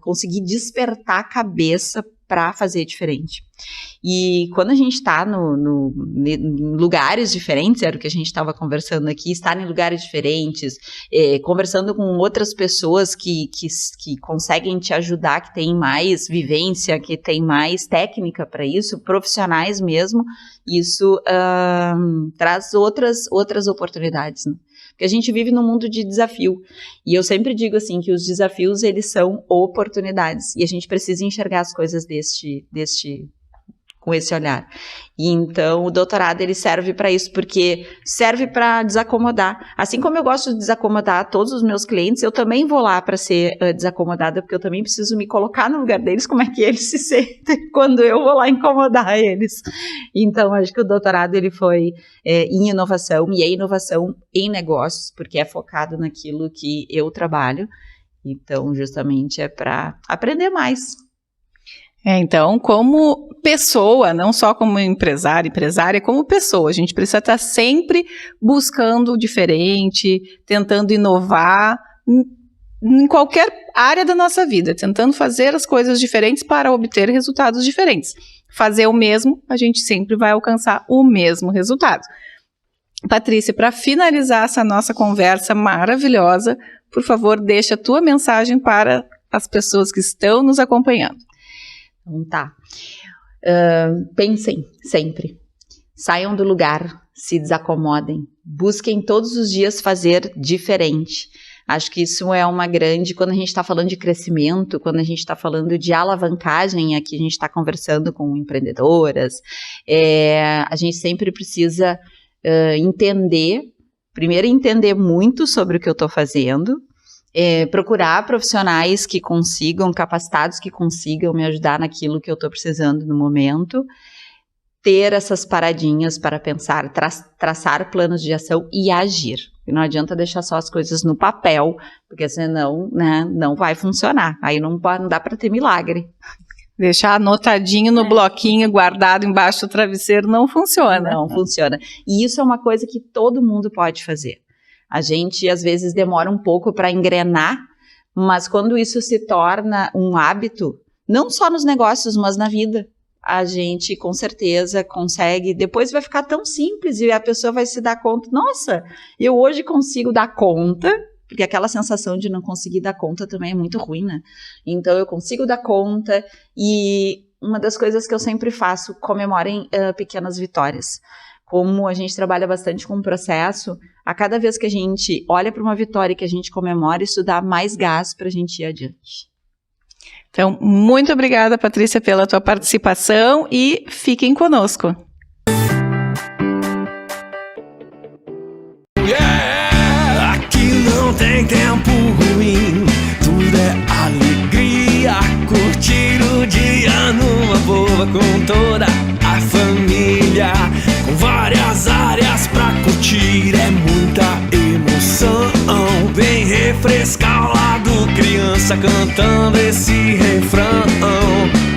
conseguir despertar a cabeça para fazer diferente. E quando a gente está em lugares diferentes, era o que a gente estava conversando aqui, estar em lugares diferentes, conversando com outras pessoas que conseguem te ajudar, que têm mais vivência, que têm mais técnica para isso, profissionais mesmo, isso traz outras oportunidades, né? Porque a gente vive num mundo de desafio, e eu sempre digo assim, que os desafios, eles são oportunidades, e a gente precisa enxergar as coisas com esse olhar. E então o doutorado, ele serve para isso, porque serve para desacomodar. Assim como eu gosto de desacomodar todos os meus clientes, eu também vou lá para ser desacomodada, porque eu também preciso me colocar no lugar deles, como é que eles se sentem quando eu vou lá incomodar eles. Então acho que o doutorado, ele foi em inovação, e é inovação em negócios, porque é focado naquilo que eu trabalho. Então justamente é para aprender mais. Então, como pessoa, não só como empresária, como pessoa, a gente precisa estar sempre buscando o diferente, tentando inovar em qualquer área da nossa vida, tentando fazer as coisas diferentes para obter resultados diferentes. Fazer o mesmo, a gente sempre vai alcançar o mesmo resultado. Patrícia, para finalizar essa nossa conversa maravilhosa, por favor, deixa a tua mensagem para as pessoas que estão nos acompanhando. Então tá. Pensem sempre. Saiam do lugar, se desacomodem. Busquem todos os dias fazer diferente. Acho que isso é uma grande... Quando a gente está falando de crescimento, quando a gente está falando de alavancagem, aqui a gente está conversando com empreendedoras, a gente sempre precisa primeiro entender muito sobre o que eu estou fazendo, procurar profissionais que consigam, capacitados que consigam me ajudar naquilo que eu estou precisando no momento, ter essas paradinhas para pensar, traçar planos de ação e agir. E não adianta deixar só as coisas no papel, porque senão, né, não vai funcionar. Aí não dá para ter milagre. Deixar anotadinho no bloquinho, guardado embaixo do travesseiro, não funciona. Não funciona. E isso é uma coisa que todo mundo pode fazer. A gente, às vezes, demora um pouco para engrenar, mas quando isso se torna um hábito, não só nos negócios, mas na vida, a gente, com certeza, consegue. Depois vai ficar tão simples e a pessoa vai se dar conta, nossa, eu hoje consigo dar conta, porque aquela sensação de não conseguir dar conta também é muito ruim, né? Então, eu consigo dar conta, e uma das coisas que eu sempre faço, comemorem pequenas vitórias. Como a gente trabalha bastante com o processo, a cada vez que a gente olha para uma vitória que a gente comemora, isso dá mais gás para a gente ir adiante. Então, muito obrigada, Patrícia, pela tua participação, e fiquem conosco. Aqui não tem tempo ruim, tudo é alegria, curtir o dia numa boa com toda a família, com várias áreas pra curtir, é muita emoção. Vem refrescar o lado, criança cantando esse refrão.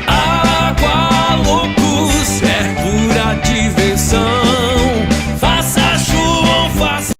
Água loucos, é pura diversão. Faça chuva ou faça...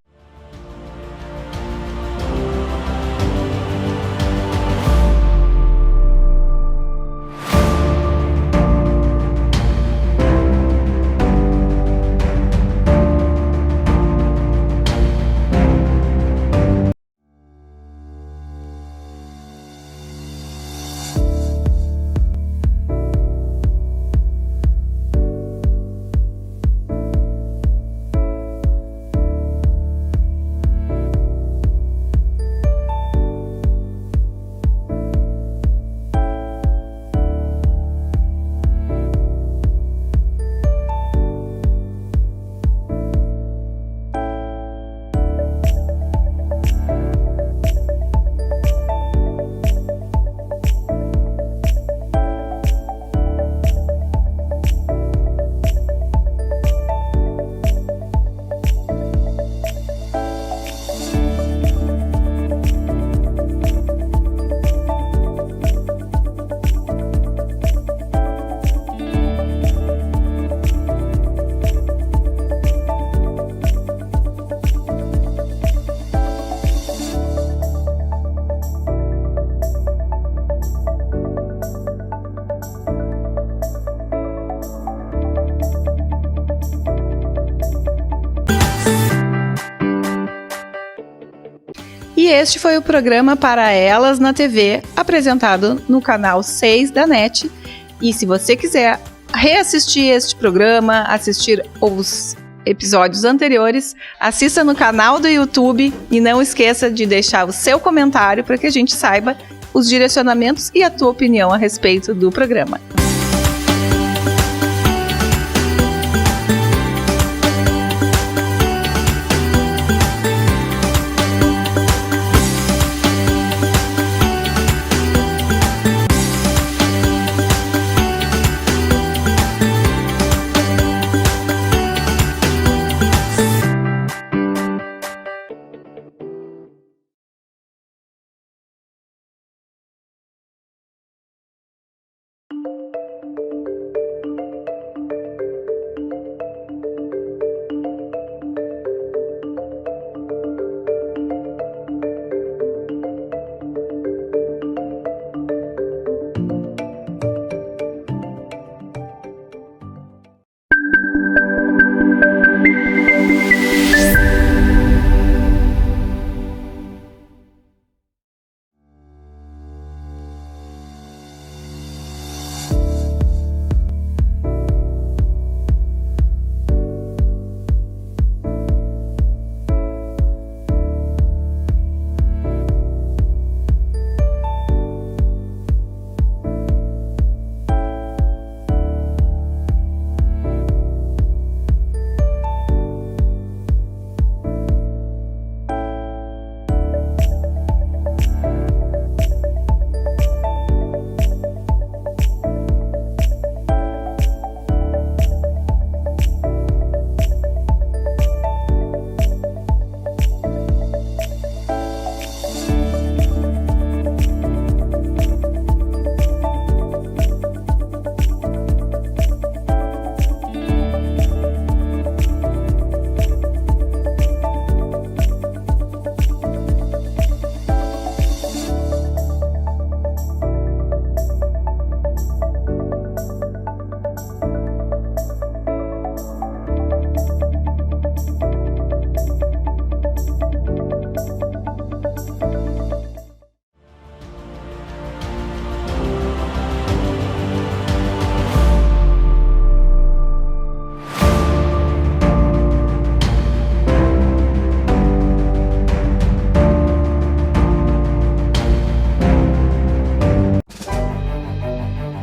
E este foi o programa Para Elas na TV, apresentado no canal 6 da NET. E se você quiser reassistir este programa, assistir os episódios anteriores, assista no canal do YouTube e não esqueça de deixar o seu comentário para que a gente saiba os direcionamentos e a tua opinião a respeito do programa.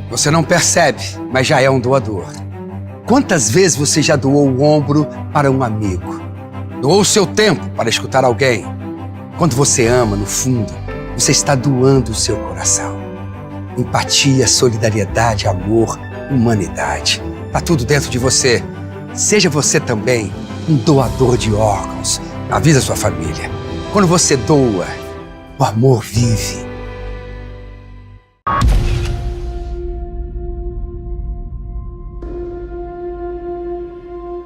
Você não percebe, mas já é um doador. Quantas vezes você já doou o ombro para um amigo? Doou o seu tempo para escutar alguém? Quando você ama, no fundo, você está doando o seu coração. Empatia, solidariedade, amor, humanidade. Tá tudo dentro de você. Seja você também um doador de órgãos. Avisa sua família. Quando você doa, o amor vive.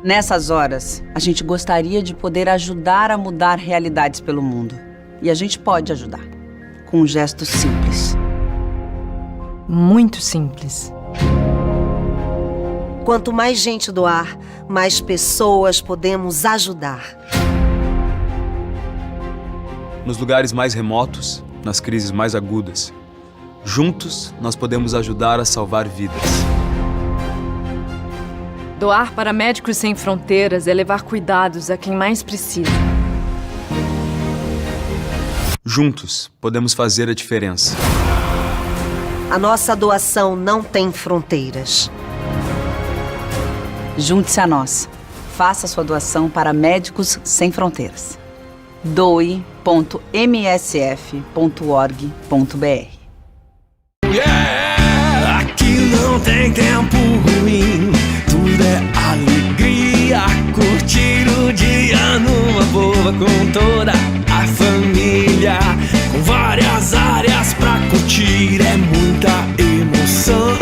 Nessas horas, a gente gostaria de poder ajudar a mudar realidades pelo mundo. E a gente pode ajudar, com um gesto simples. Muito simples. Quanto mais gente doar, mais pessoas podemos ajudar. Nos lugares mais remotos, nas crises mais agudas, juntos nós podemos ajudar a salvar vidas. Doar para Médicos Sem Fronteiras é levar cuidados a quem mais precisa. Juntos, podemos fazer a diferença. A nossa doação não tem fronteiras. Junte-se a nós. Faça sua doação para Médicos Sem Fronteiras. doe.msf.org.br. Aqui não tem tempo ruim, tudo é alegria. Curtir o dia numa boa com toda a família, com várias áreas pra curtir, é muita emoção.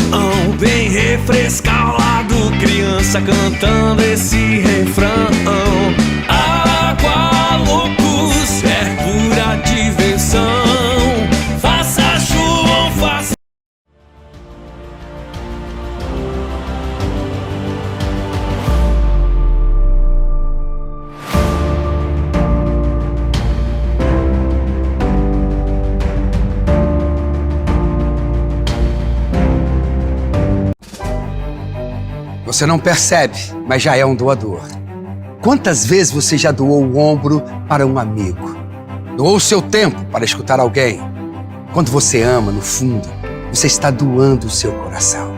Vem refrescar o lado, criança cantando esse refrão. Aqualocos é pura diversão. Faça chuva ou faça... Você não percebe, mas já é um doador. Quantas vezes você já doou o ombro para um amigo? Doou o seu tempo para escutar alguém? Quando você ama, no fundo, você está doando o seu coração.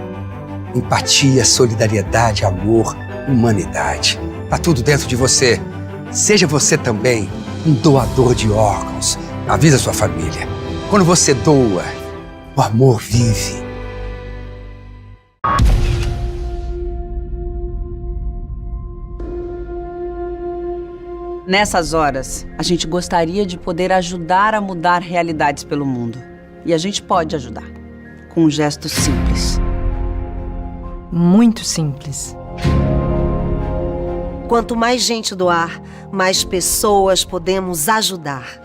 Empatia, solidariedade, amor, humanidade. Está tudo dentro de você. Seja você também um doador de órgãos. Avisa sua família. Quando você doa, o amor vive. Nessas horas, a gente gostaria de poder ajudar a mudar realidades pelo mundo. E a gente pode ajudar, com um gesto simples. Muito simples. Quanto mais gente doar, mais pessoas podemos ajudar.